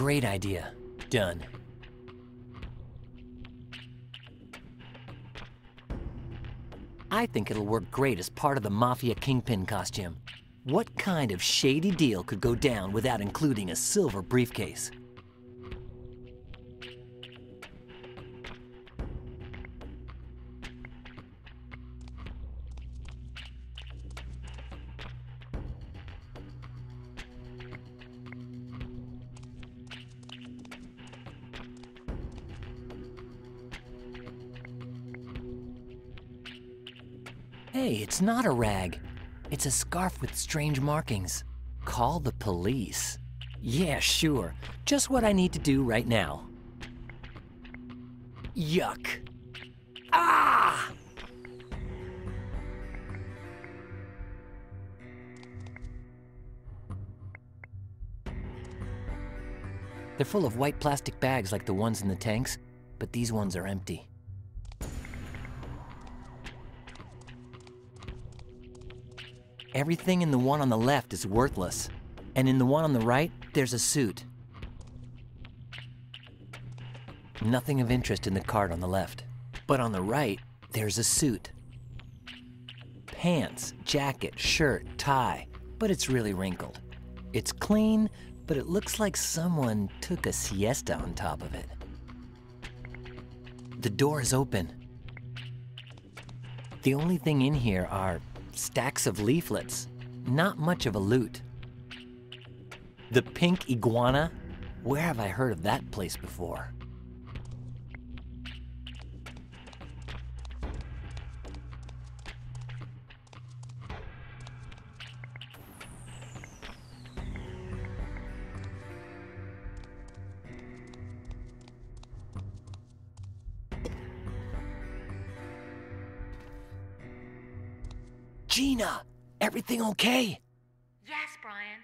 Great idea. Done. I think it'll work great as part of the Mafia Kingpin costume. What kind of shady deal could go down without including a silver briefcase? Hey, it's not a rag. It's a scarf with strange markings. Call the police. Yeah, sure. Just what I need to do right now. Yuck. Ah! They're full of white plastic bags like the ones in the tanks, but these ones are empty. Everything in the one on the left is worthless, and in the one on the right, there's a suit. Nothing of interest in the card on the left, but on the right, there's a suit. Pants, jacket, shirt, tie, but it's really wrinkled. It's clean, but it looks like someone took a siesta on top of it. The door is open. The only thing in here are stacks of leaflets, not much of a loot. The Pink Iguana? Where have I heard of that place before? Gina, everything okay? Yes, Brian.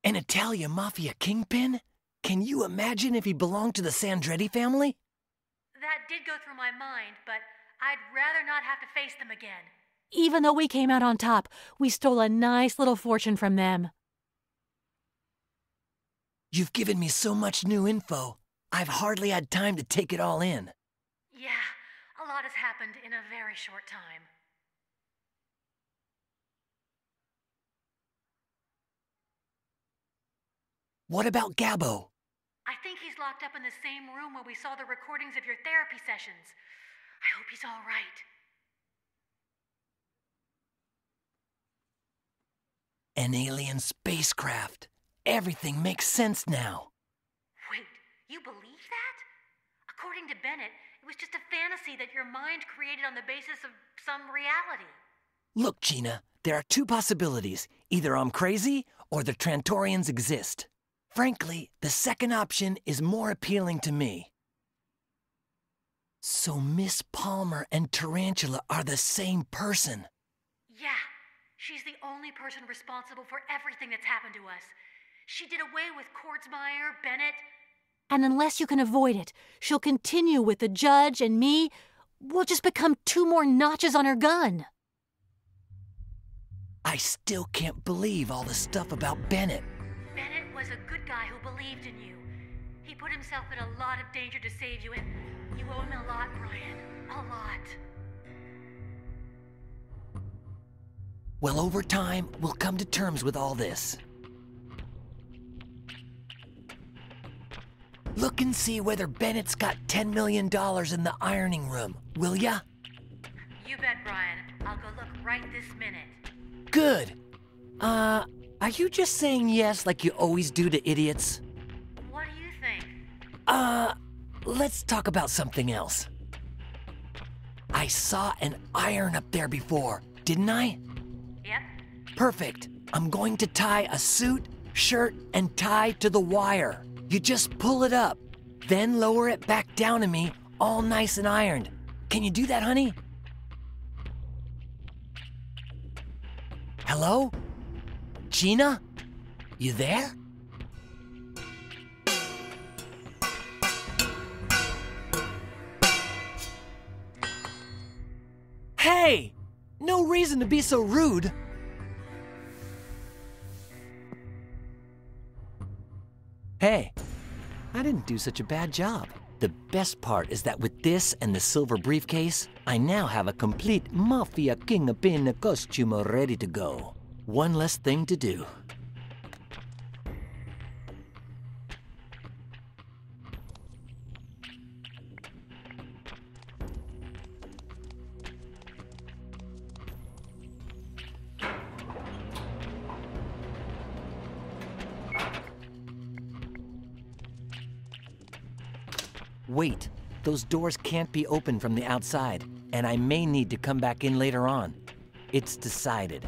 An Italian Mafia kingpin? Can you imagine if he belonged to the Sandretti family? That did go through my mind, but I'd rather not have to face them again. Even though we came out on top, we stole a nice little fortune from them. You've given me so much new info. I've hardly had time to take it all in. Yeah, a lot has happened in a very short time. What about Gabbo? I think he's locked up in the same room where we saw the recordings of your therapy sessions. I hope he's all right. An alien spacecraft. Everything makes sense now. Wait, you believe that? According to Bennett, it was just a fantasy that your mind created on the basis of some reality. Look, Gina, there are two possibilities. Either I'm crazy or the Trantorians exist. Frankly, the second option is more appealing to me. So Miss Palmer and Tarantula are the same person. Yeah, she's the only person responsible for everything that's happened to us. She did away with Kortsmeyer, Bennett. And unless you can avoid it, she'll continue with the judge and me. We'll just become 2 more notches on her gun. I still can't believe all the stuff about Bennett. Bennett was a good guy who believed in you. He put himself in a lot of danger to save you, and you owe him a lot, Brian. A lot. Well, over time, we'll come to terms with all this. Look and see whether Bennett's got $10 million in the ironing room, will ya? You bet, Brian. I'll go look right this minute. Good. Are you just saying yes like you always do to idiots? What do you think? Let's talk about something else. I saw an iron up there before, didn't I? Yep. Perfect. I'm going to tie a suit, shirt, and tie to the wire. You just pull it up, then lower it back down to me, all nice and ironed. Can you do that, honey? Hello? Gina? You there? Hey! No reason to be so rude. Hey, I didn't do such a bad job. The best part is that with this and the silver briefcase, I now have a complete Mafia Kingpin costume ready to go. One less thing to do. Wait, those doors can't be opened from the outside, and I may need to come back in later on. It's decided.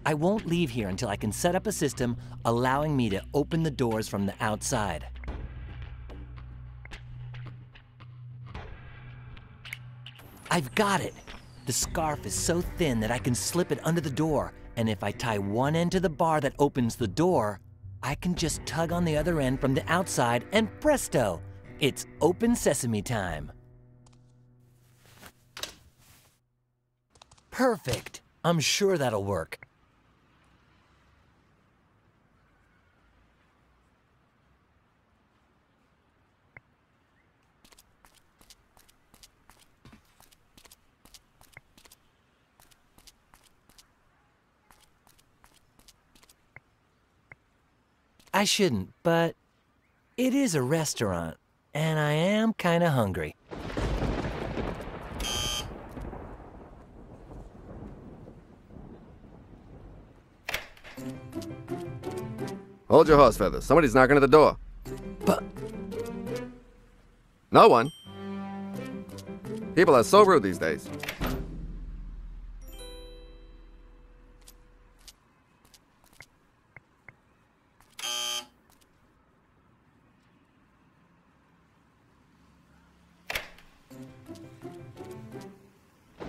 I won't leave here until I can set up a system allowing me to open the doors from the outside. I've got it! The scarf is so thin that I can slip it under the door, and if I tie one end to the bar that opens the door, I can just tug on the other end from the outside and presto! It's open sesame time. Perfect. I'm sure that'll work. I shouldn't, but it is a restaurant. And I am kinda hungry. Hold your horse feathers. Somebody's knocking at the door. But No one. People are so rude these days.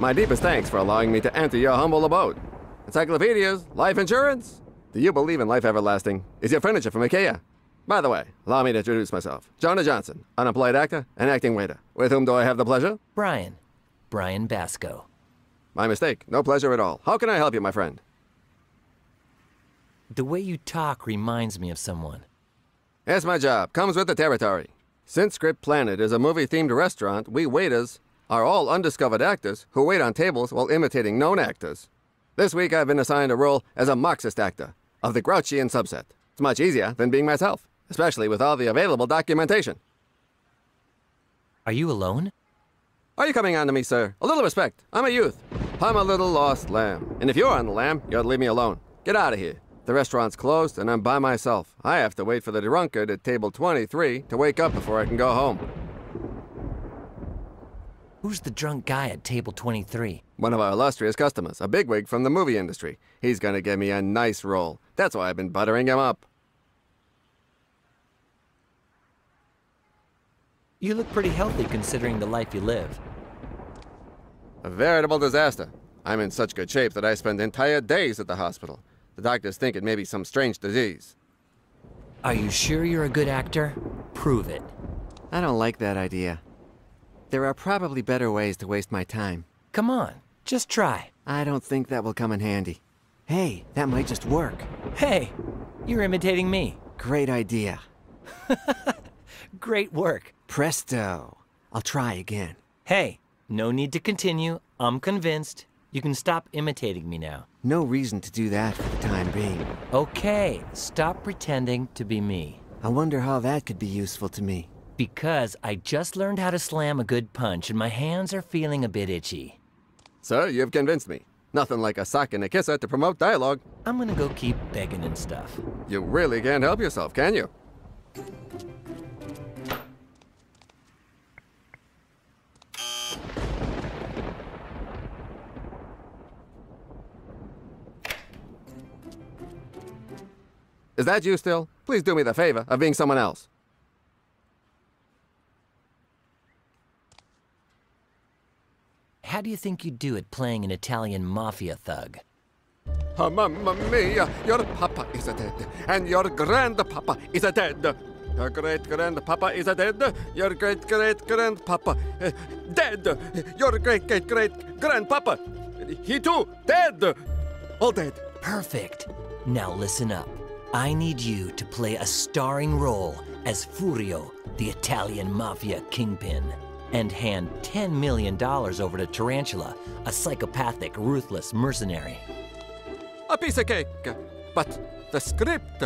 My deepest thanks for allowing me to enter your humble abode. Encyclopedias, life insurance. Do you believe in life everlasting? Is your furniture from IKEA? By the way, allow me to introduce myself. Jonah Johnson, unemployed actor and acting waiter. With whom do I have the pleasure? Brian Basco. My mistake. No pleasure at all. How can I help you, my friend? The way you talk reminds me of someone. It's my job. Comes with the territory. Since Script Planet is a movie-themed restaurant, we waiters are all undiscovered actors who wait on tables while imitating known actors. This week I've been assigned a role as a Marxist actor of the Grouchian subset. It's much easier than being myself, especially with all the available documentation. Are you alone? Are you coming on to me, sir? A little respect. I'm a youth. I'm a little lost lamb. And if you're on the lamb, you ought to leave me alone. Get out of here. The restaurant's closed and I'm by myself. I have to wait for the drunkard at table 23 to wake up before I can go home. Who's the drunk guy at table 23? One of our illustrious customers, a bigwig from the movie industry. He's gonna give me a nice roll. That's why I've been buttering him up. You look pretty healthy considering the life you live. A veritable disaster. I'm in such good shape that I spend entire days at the hospital. The doctors think it may be some strange disease. Are you sure you're a good actor? Prove it. I don't like that idea. There are probably better ways to waste my time. Come on, just try. I don't think that will come in handy. Hey, that might just work. Hey, you're imitating me. Great idea. Great work. Presto. I'll try again. Hey, no need to continue. I'm convinced. You can stop imitating me now. No reason to do that for the time being. Okay, stop pretending to be me. I wonder how that could be useful to me. Because I just learned how to slam a good punch and my hands are feeling a bit itchy. Sir, you've convinced me. Nothing like a sock and a kisser to promote dialogue. I'm gonna go keep begging and stuff. You really can't help yourself, can you? Is that you still? Please do me the favor of being someone else. How do you think you'd do at playing an Italian mafia thug? Oh, mamma mia, your papa is dead, and your grandpapa is dead. Your great-grandpapa is dead. Your great-great-grandpapa dead. Your great-great-great-grandpapa, he too dead. All dead. Perfect. Now listen up. I need you to play a starring role as Furio, the Italian mafia kingpin, and hand $10 million over to Tarantula, a psychopathic, ruthless mercenary. A piece of cake. But the script.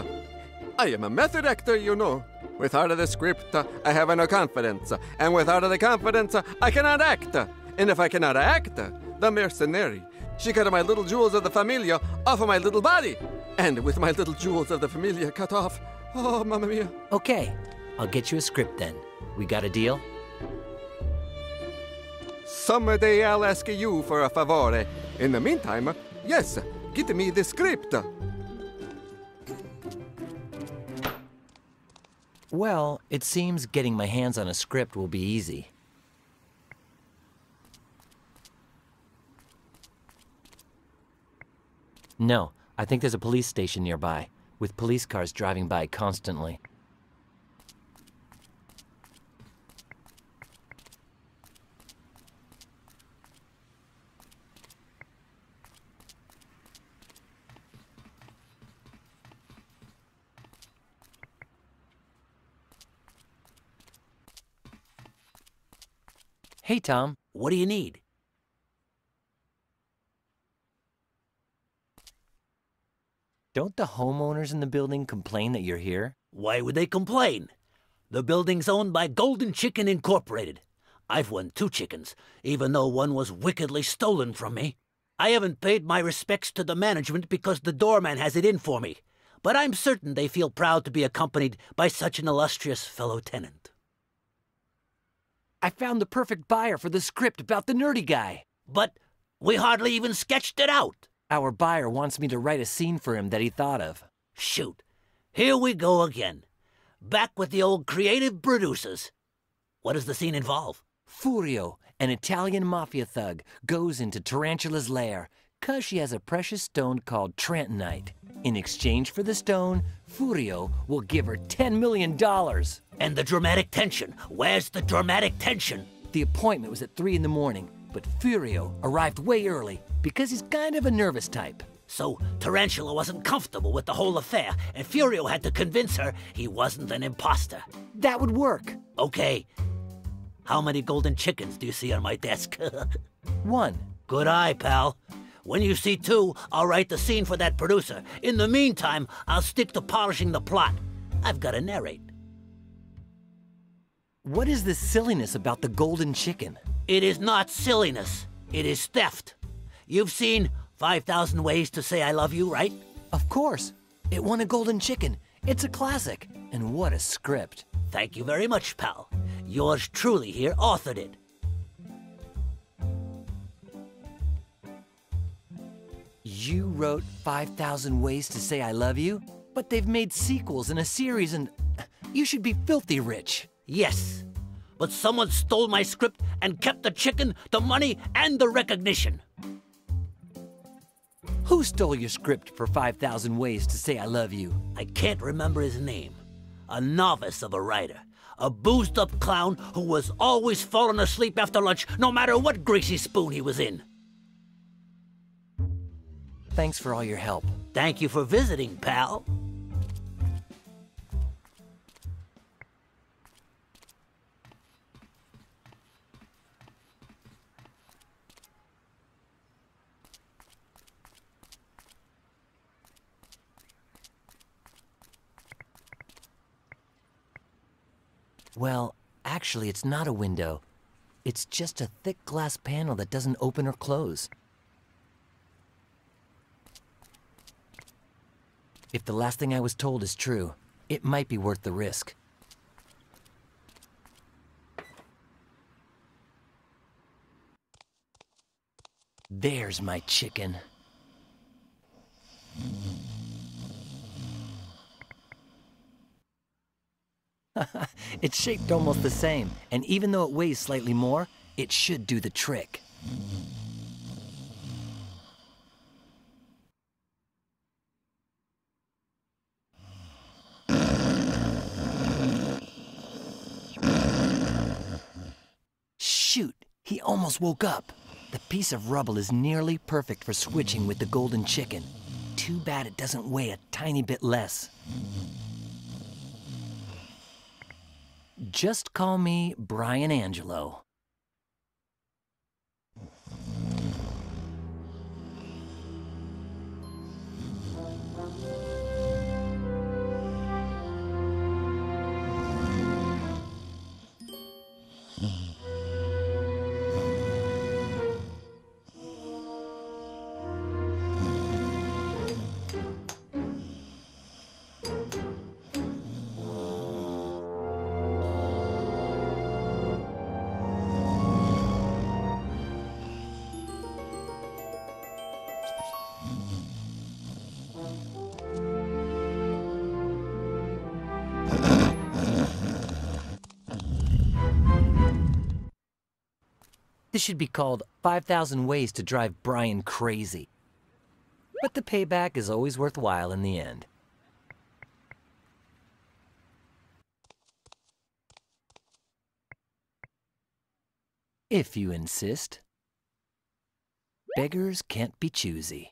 I am a method actor, you know. Without the script, I have no confidence. And without the confidence, I cannot act. And if I cannot act, the mercenary, she cut my little jewels of the familia off of my little body. And with my little jewels of the familia cut off, oh, mamma mia. Okay, I'll get you a script then. We got a deal? Someday I'll ask you for a favore. In the meantime, yes, get me the script. Well, it seems getting my hands on a script will be easy. No, I think there's a police station nearby, with police cars driving by constantly. Hey, Tom, what do you need? Don't the homeowners in the building complain that you're here? Why would they complain? The building's owned by Golden Chicken Incorporated. I've won 2 chickens, even though one was wickedly stolen from me. I haven't paid my respects to the management because the doorman has it in for me, but I'm certain they feel proud to be accompanied by such an illustrious fellow tenant. I found the perfect buyer for the script about the nerdy guy. But we hardly even sketched it out. Our buyer wants me to write a scene for him that he thought of. Shoot. Here we go again. Back with the old creative producers. What does the scene involve? Furio, an Italian mafia thug, goes into Tarantula's lair, 'cause she has a precious stone called Trentonite. In exchange for the stone, Furio will give her $10 million. And the dramatic tension? Where's the dramatic tension? The appointment was at 3 in the morning, but Furio arrived way early because he's kind of a nervous type. So Tarantula wasn't comfortable with the whole affair, and Furio had to convince her he wasn't an imposter. That would work. Okay. How many golden chickens do you see on my desk? 1. Good eye, pal. When you see 2, I'll write the scene for that producer. In the meantime, I'll stick to polishing the plot. I've got to narrate. What is this silliness about the golden chicken? It is not silliness. It is theft. You've seen 5,000 Ways to Say I Love You, right? Of course. It won a golden chicken. It's a classic. And what a script. Thank you very much, pal. Yours truly here authored it. You wrote 5,000 Ways to Say I Love You? But they've made sequels and a series and... You should be filthy rich. Yes. But someone stole my script and kept the chicken, the money, and the recognition. Who stole your script for 5,000 Ways to Say I Love You? I can't remember his name. A novice of a writer. A boozed-up clown who was always falling asleep after lunch, no matter what greasy spoon he was in. Thanks for all your help. Thank you for visiting, pal. Well, actually, it's not a window. It's just a thick glass panel that doesn't open or close. If the last thing I was told is true, it might be worth the risk. There's my chicken. It's shaped almost the same, and even though it weighs slightly more, it should do the trick. He almost woke up. The piece of rubble is nearly perfect for switching with the golden chicken. Too bad it doesn't weigh a tiny bit less. Just call me Brian Angelo. This should be called 5,000 Ways to Drive Brian Crazy. But the payback is always worthwhile in the end. If you insist. Beggars can't be choosy.